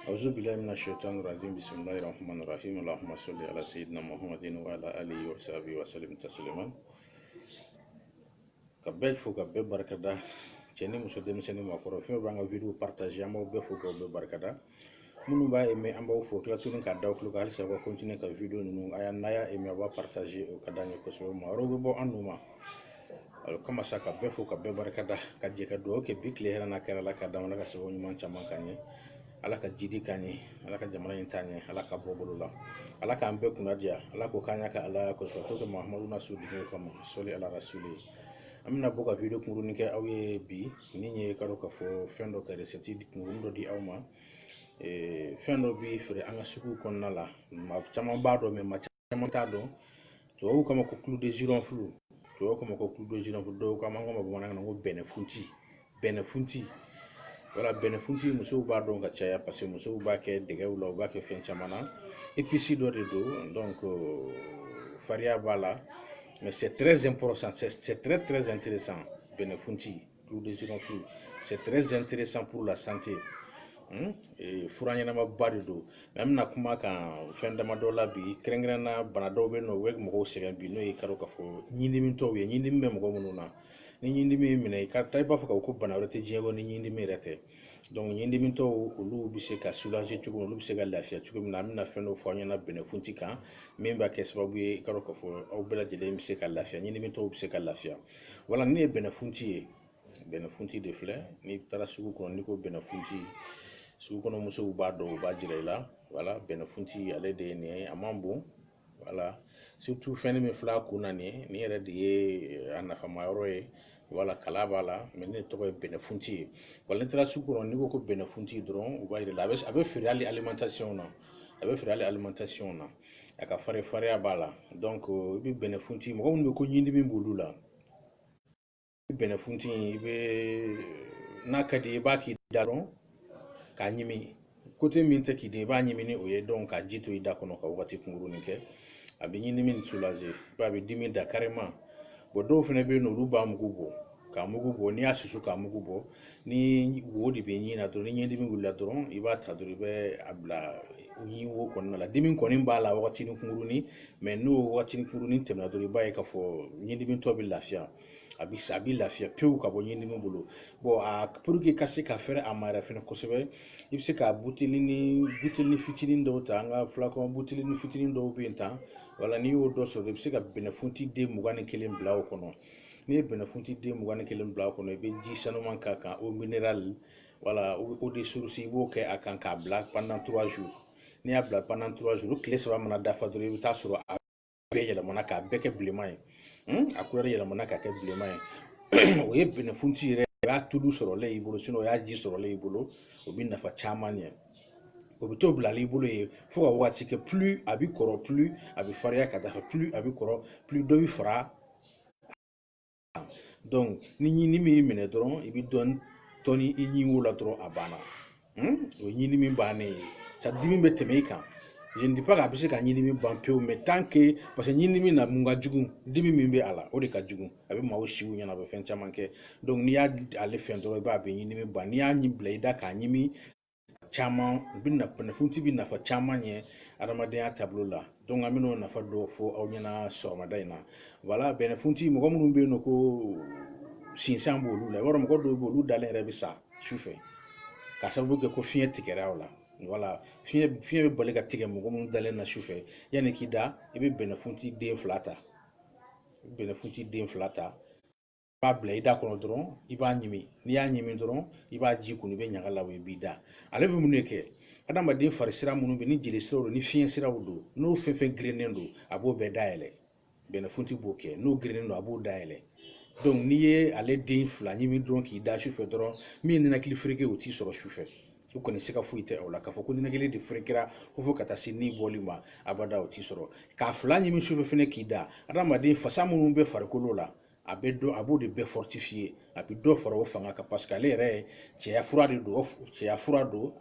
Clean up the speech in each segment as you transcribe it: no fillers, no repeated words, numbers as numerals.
أعوذ بالله من الشيطان الرجيم بسم الله الرحمن الرحيم اللهم صل على سيدنا محمد وعلى آله وصحبه وسلم تسليما kabel fo kabel barkada ceni muso demiseni makoro fi ba nga video partager amo be fo ko be barkada munu ba eme amba fo kla tulun ka daw klu ka sa ko continue ka video nunu aya naya eme ba partager o kadanya ko so ma rogo bo anuma alors comment ça ka be fo ka be barkada ka je ka do ke bikle hera na kala ka da ka so nyuma chama kanye ala ka jidi kanye ala ka jamana intanye ala ka bobulula ala ka ambe kunadia ala ko kanya ka ala ko so to muhammadu nasudi ko ma soli ala rasuli amna boka video kunguru nike awe bi ninye karo ka fo fendo ka reseti kunguru di awma fendo bi fere anga suku konna la ma chama bado me ma chama tado to o kama ko clou de giron flou to o kama ko clou de giron flou do kama ngoma bona ngo benefunti wala benefunti muso bado ka chaya parce que muso ba ke de gawlo ba ke fen chamana et puis si do donc faria bala. Mais c'est très important, c'est très intéressant. Benefunti, clou de girofle, c'est très intéressant pour la santé. Et furanya ma barido. Même na kuma kan fenda madola bi krengrena banado be no weg mo segen bi no e karo ka fo nyindi min to we nyindi me mo mununa. Ni nyindi me mine ka tay ba fa ko bana rete jego ni nyindi me rete. Donc nyindi min to olu bi se ka soulager tuko olu bi se ka lafiya tuko na mina fendo fo nyana benefunti kan memba ke sababu e karo ka fo au bela jele bi se ka lafiya nyindi min to bi se ka lafiya. Wala ni benefunti de fleur ni tara suku ko ni ko benefunti su kono muso ba do ba jirela voilà benefunti ale de ne amambo voilà surtout fene me fla kuna ni yere de anafa mayoro voilà kalaba la mais ne to benefunti wala tara su kono ni ko benefunti dron ba jirela avec frali alimentation na avec frali alimentation na aka fare abala donc bi benefunti mo ko ko nyindi min bulula benefunti be nakadi baki daron ka nyimi côté min te ki de ba nyimi ni oye donc ka jito ida kono ka wati kunguru ni ke abi nyini min soulager ba bi dimi da carrément bo do fene be no ruba mugubo ka mugubo ni asusu ka mugubo ni wodi be nyina to ni nyindi min gulla doron iba ta do be abla ni wo kono la dimi kono mbala wati ni kunguru ni mais no wati ni kunguru ni temna do ba e ka fo nyindi min to bi lafia abi lafiya pew ka bo nyindi min bulu bo a pour que kasi ka fere amara fene kosebe ibse ka butili ni fitini ndo tanga flacon butili ni fitini ndo pinta wala ni o do so ibse ka benefunti de mugane kelen blawo kono ni benefunti de mugane kelen blawo kono be ji sanu man ka o minéral wala o de source bo ke akan ka black pendant 3 jours ni a black pendant 3 jours clé ça va mana dafa do ta suro be yela mana ka beke blimay akurare yela mana ka ke blimay o ye benefunti re ya tulu soro le ibolo sino ya ji soro le ibolo obi nafa chamanye obi to bla le ibolo e fo ka wati ke plus abi koro plus abi faria ka dafa plus abi koro plus do bi fara donc ni mi mine dron ibi don toni inyi wala dron abana o nyini mi bane ça dimi be temeka je ne dis pas que c'est nyini mi bampeo mais tant que parce que nyini mi na munga jugu dimi mi be ala o de ka jugu abi ma o shiwu nyana be fen chamanke donc ni ya ale fen do ba be nyini mi ba ni ya nyi bleda ka nyimi chama binna benefunti binna fa chama nye adamaden ya tableau la donc amino na fa do fo o nyana so madaina voilà benefunti mo ko mun be no ko sinsambo lu la woro mo ko do bo lu dalen rebisa choufe ka sabu ke ko fiye tikera wala voilà fiye be bole ka tige mo ko mun dalen na choufe yani kida ibe benefunti de flata ba bleda kono dron iba nyimi ni ya nyimi dron iba ji kunu be nyagala we bida ale be muneke adama de farisira munu be ni jili siro ni fiye sira wudo no fefe grenendo abo be daele benefunti boke no grenendo abo daele donc ni ye ale den fla nyimi dron ki da choufe dron mi ni na kili frike oti soro choufe ko koni sika fuite o la ka fo ko ni na kili de frikira ko fo kata sini bolima abada oti soro ka fla nyimi choufe fene ki da adama de fasa munu be farikolo la abedo abo de be fortifié abi do foro fanga ka parce que ale re che ya fura do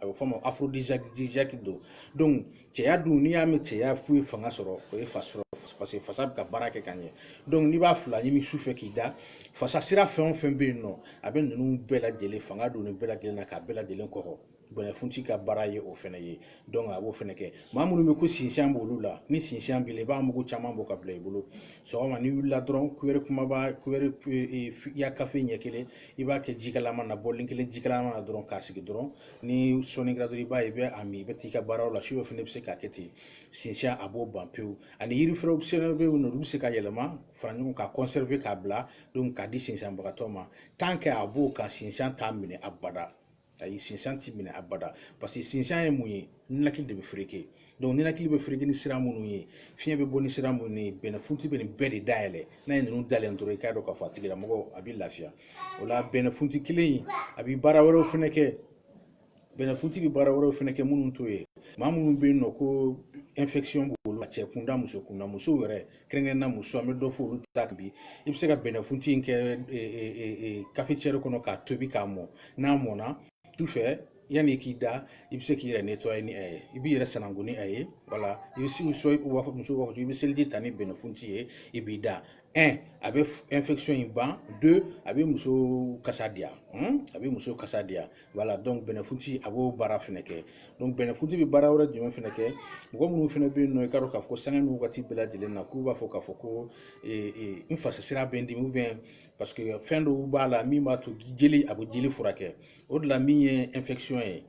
abo famo aphrodisiaque do donc che ya du ni ame che ya fu fanga soro ko e fasoro parce que fasa ka barake kanye donc ni ba fula ni mi soufe ki da fasa sira fen be no abe nunu bela jele fanga do ni bela jele na ka bela jele ko bene funti ka baraye o fene ye donc abo fene ke mamunu me ko sinsian bolu la ni sinsian bile ba mugu chama bo ka play bolu so ma ni willa dron kuere kuma ba kuere ya cafe nyekele iba ke jikala mana bolin kele jikala mana dron kasigi dron ni soni gradori ba ibe ami beti ka baraw la shiwo fene bse ka keti sinsian abo bampeu ani yiri fero optional be no rubse ka yelema franyo ka conserver ka bla donc ka di sinsian bagatoma tant que abo ka sinsian tamine abada ay sinsian timine abada parce que sinsian ye mun ye ninakili de be freke donc ninakili be freke ni sira munu ye fiɲɛ be bɔ ni sira munu ye bɛnɛ funti be nin bɛɛ de dayɛlɛ n'a ye ninnu dalen dɔrɔn i k'a dɔn k'a fɔ a tigila mɔgɔ a bɛ lafiya o la bɛnɛ funti kelen a bɛ baara wɛrɛw fɛnɛ kɛ bɛnɛ funti bɛ baara wɛrɛw fɛnɛ kɛ minnu t'o ye maa minnu bɛ yen nɔ ko infection b'olu la cɛ kunda muso kunda musow yɛrɛ kɛrɛnkɛrɛnna muso an bɛ dɔ fɔ olu ta kan bi i bɛ se ka bɛnɛ funti in kɛ cafetière kɔnɔ k'a tobi k'a mɔ n'a mɔna tu fɛ yanni k'i da i bɛ se k'i yɛrɛ nettoyer ni a ye i b'i yɛrɛ sanango ni a ye voilà i bɛ se muso b'a fɔ muso b'a fɔ i bɛ seliji ta ni bɛnɛ funti ye i b'i da 1 a bɛ infection in ban 2 a bɛ muso kasa diya a bɛ muso kasa diya voilà donc bɛnɛ funti a b'o baara fɛnɛ kɛ donc bɛnɛ funti bɛ baara wɛrɛ jumɛn fɛnɛ kɛ mɔgɔ minnu fɛnɛ bɛ yen nɔ i k'a dɔn k'a fɔ sanga ni wagati bɛɛ lajɛlen na k'u b'a fɔ k'a fɔ ko n fasasira bɛ n dimi ou bien parce que fɛn dɔw b'a la min b'a to jeli a bɛ jeli furakɛ o de la min ye infection ye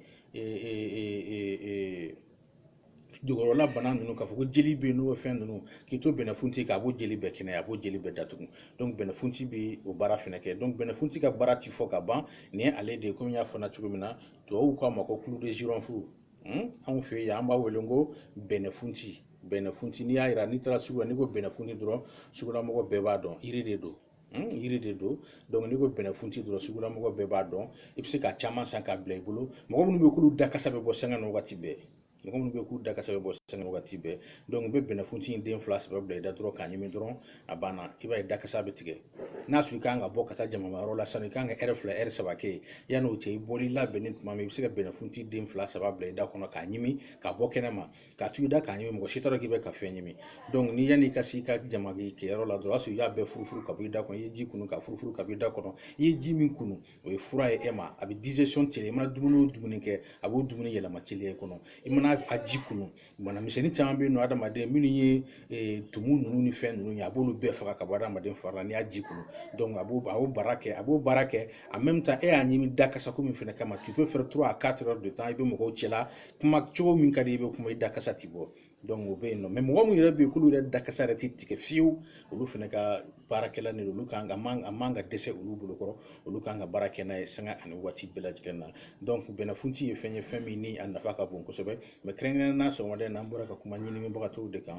jogorɔla bana ninnu k'a fɔ ko jeli bɛ yen n'o fɛn ninnu k'i to bɛnɛ funti k'a b'o jeli bɛɛ kɛnɛya a b'o jeli bɛɛ datugu donc bɛnɛ funti bɛ o baara fɛnɛ kɛ donc bɛnɛ funti ka baara ti fɔ ka ban nin ye ale de ye komi n y'a fɔ n na cogo min na tubabuw k'a ma ko clou de girofle anw fɛ yan an b'a wele ko bɛnɛ funti n'i y'a jira n'i taara sugu la n'i ko bɛnɛ funti dɔrɔn sugulamɔgɔ bɛɛ b'a dɔn yiri de don yiri de don donc n'i ko bɛnɛ funti dɔrɔn sugulamɔgɔ bɛɛ b'a dɔn i bɛ se ka caman san k'a bila i bolo mɔgɔ minnu bɛ k'olu da kasa bɛ bɔ sanga na wagati bɛɛ mɔgɔ minnu bɛ k'u da kasa bɛ bɔ sanga na wagati bɛɛ donc i bɛ bɛnɛ funti in den 2 saba bila i da dɔrɔn k'a ɲimi dɔrɔn a banna i b'a ye da kasa bɛ tigɛ n'a sɔrɔ i kan ka bɔ ka taa jamamayɔrɔ la sani i kan ka heure 2 heure 3 kɛ yanni o cɛ i bɔl'i labɛnnen tuma min i bɛ se ka bɛnɛ funti den 2 saba bila i da kɔnɔ k'a ɲimi k'a bɔ kɛnɛma k'a to i da k'a ɲimi mɔgɔ si t'a dɔn k'i bɛ ka fɛn ɲimi donc ni yanni i ka se i ka jama kɛyɔrɔ la dɔrɔn o y'a sɔrɔ i y'a bɛɛ furufuru ka bɔ i da kɔnɔ i ye ji kunu ka furufuru ka bɔ i da kɔnɔ i ye ji min kunu o ye fura ye e ma a bɛ digestion teliya i mana dumuni o dumuni kɛ a b'o dumuni yɛlɛma teliya i kɔnɔ i mana a ji kunu bana misɛnnin caman bɛ yen nɔ adamaden minnu ye tumu ninnu ni fɛn ninnu ye a b'olu bɛɛ faga ka bɔ adamaden fari la n'i y'a ji kunu donc a b'o baara kɛ en même temps e y'a ɲimi da kasa ko min fɛnɛ kama tu peux faire 3 à 4 heures de temps i bɛ mɔgɔw cɛla kuma cogo min ka di i bɛ kuma i da kasa ti bɔ donc o bɛ yen nɔ mais mɔgɔ min yɛrɛ bɛ yen k'olu yɛrɛ da kasa yɛrɛ tɛ tigɛ fiyewu olu fɛnɛ ka baarakɛla ni olu kan a man ka dɛsɛ olu bolo kɔrɔ olu kan ka baara kɛ n'a ye sanga ani waati bɛɛ lajɛlen na donc bɛnɛ funti ye fɛn ye fɛn min ni a nafa ka bon kosɛbɛ mais kɛrɛnkɛrɛnnenya sɔgɔmada in na an bɔra ka kuma ɲinibagatɔw de kan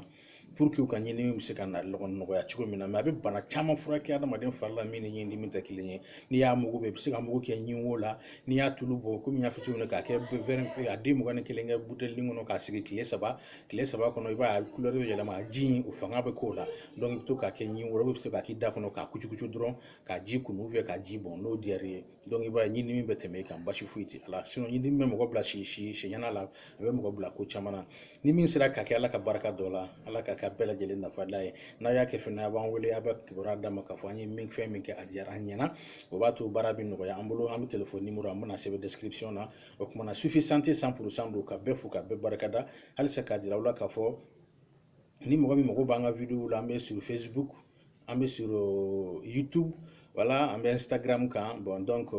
pour que u ka ɲinini bɛ se ka nɔgɔya cogo min na mais a bɛ bana caman furakɛ adamaden fari la min ni ɲindimi tɛ kelen ye n'i y'a mugu bɛ i bɛ se ka mugu kɛ ɲinwo la n'i y'a tulu bɔ komi n y'a fɔ cogo min na k'a kɛ verre a den 21 kɛ buteli kɔnɔ k'a sigi tile saba kɔnɔ i b'a ye couleur bɛ yɛlɛma a ji in o fanga bɛ k'o la donc i bɛ to k'a kɛ ɲin wɛrɛ bɛ se k'a k'i da kɔnɔ k'a kucukucu dɔrɔn k'a ji kunu ou bien k'a ji bɔn n'o diyar'i ye donc i b'a ye ɲindimi bɛ tɛmɛ i kan basi foyi tɛ a la sinon ɲindimi bɛ mɔgɔ bila siɲɛna la a bɛ mɔgɔ bila ko caman na ni min sera ka kɛ ala ka barika dɔ la ala ka kɛ bɛɛ lajɛlen nafala ye n'a y'a kɛ fɛnɛ a b'an wele a bɛ kibaruya d'a ma k'a fɔ an ye fɛn min kɛ a diyara an ɲɛna o b'a to baara bɛ nɔgɔya an bolo an bɛ téléphone numéro an bɛna sɛbɛn description na o kumana suffisante 100% don ka bɛɛ fo ka bɛɛ barikada halisa k'a jira aw la k'a fɔ ni mɔgɔ min mago b'an ka vidéo la an bɛ sur Facebook an bɛ sur YouTube voilà an bɛ Instagram kan bon donc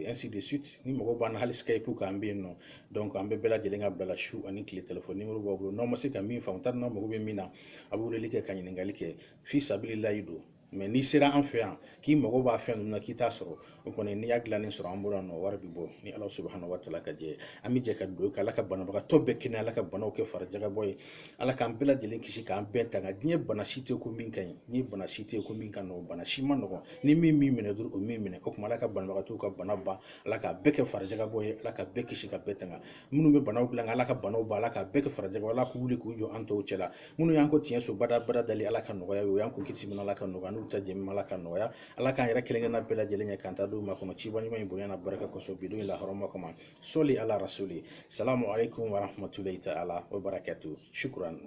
ainsi de suite ni mɔgɔ b'an na hali Skype kan bɛ yen nɔ donc an bɛ bɛɛ lajɛlen ka bila su ani tile téléphone numéro b'aw bolo n'aw ma se ka min faamu t'a dɔn n'aw mago bɛ min na a bɛ weleli kɛ ka ɲininkali kɛ fi sabililayi don mais n'i sera an fɛ yan k'i mago b'a fɛn ninnu na k'i t'a sɔrɔ o kɔni n'i y'a dilannen sɔrɔ an bolo yan nɔ wari bɛ bɔ ni ala subahana wa taala ka jɛ an bɛ jɛ ka dugawu kɛ ala ka banabagatɔ bɛɛ kɛnɛya ala ka banaw kɛ farajabɔ ye ala k'an bɛɛ lajɛlen kisi k'an bɛɛ tanga diɲɛ bana si tɛ ko min ka ɲi ni bana si tɛ ko min ka nɔgɔn bana si ma nɔgɔn ni min minɛ dɔrɔn o min minɛ o kuma ala ka banabagatɔw ka bana ban ala ka bɛɛ kɛ farajabɔ ye ala ka bɛɛ kisi ka bɛɛ tanga minnu bɛ banaw dilan ala ka banaw ban ala ka bɛɛ kɛ farajabɔ ala k'u wuli k'u jɔ an tɔw cɛla minnu y'an ko tiɲɛ so bada dali ala ka nɔgɔya ye o y'an ko kisi min ala ka nɔgɔya n'u ta jɛmi ala ka nɔgɔya ala k'an yɛrɛ kelen-kelenna bɛɛ lajɛlen ɲɛ k'an ta d'u ma kɔnɔ ciba ɲuman in bonya na barika kosɔn bidon in lahɔrɔma kama sɔli ala rasuli salamu alaikum wa rahmatulahi ta'ala wa barakatuh shukran